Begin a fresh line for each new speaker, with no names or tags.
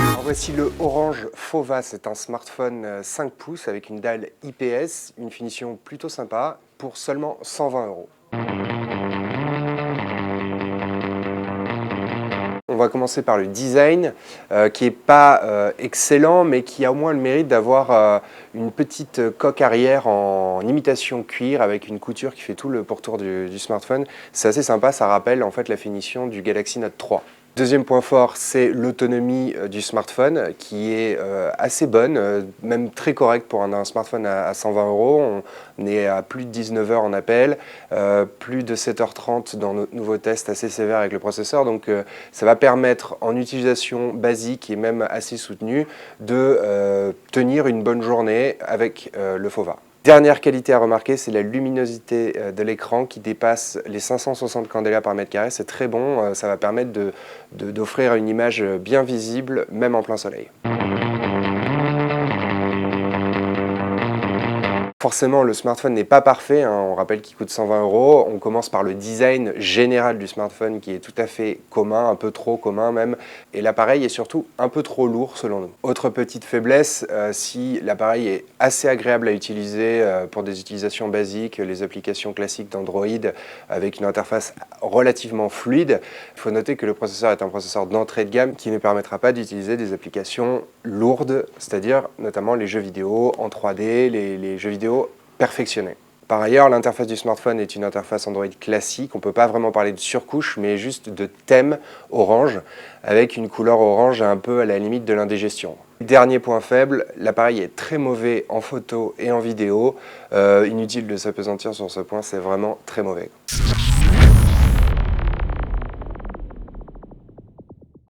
Alors voici le Orange Fova, c'est un smartphone 5 pouces avec une dalle IPS, une finition plutôt sympa pour seulement 120 €. On va commencer par le design qui n'est pas excellent mais qui a au moins le mérite d'avoir une petite coque arrière en imitation cuir avec une couture qui fait tout le pourtour du smartphone. C'est assez sympa, ça rappelle en fait la finition du Galaxy Note 3. Deuxième point fort, c'est l'autonomie du smartphone qui est assez bonne, même très correcte pour un smartphone à 120 €. On est à plus de 19 heures en appel, plus de 7h30 dans notre nouveau test assez sévère avec le processeur. Donc ça va permettre en utilisation basique et même assez soutenue de tenir une bonne journée avec le Fova. Dernière qualité à remarquer, c'est la luminosité de l'écran qui dépasse les 560 candela par mètre carré. C'est très bon, ça va permettre d'offrir une image bien visible, même en plein soleil. Forcément, le smartphone n'est pas parfait, hein. On rappelle qu'il coûte 120 €. On commence par le design général du smartphone qui est tout à fait commun, un peu trop commun même. Et l'appareil est surtout un peu trop lourd selon nous. Autre petite faiblesse, si l'appareil est assez agréable à utiliser pour des utilisations basiques, les applications classiques d'Android avec une interface relativement fluide, il faut noter que le processeur est un processeur d'entrée de gamme qui ne permettra pas d'utiliser des applications lourdes, c'est-à-dire notamment les jeux vidéo en 3D, les jeux vidéo perfectionnés. Par ailleurs, l'interface du smartphone est une interface Android classique. On ne peut pas vraiment parler de surcouche, mais juste de thème orange, avec une couleur orange un peu à la limite de l'indigestion. Dernier point faible, l'appareil est très mauvais en photo et en vidéo. Inutile de s'appesantir sur ce point, c'est vraiment très mauvais.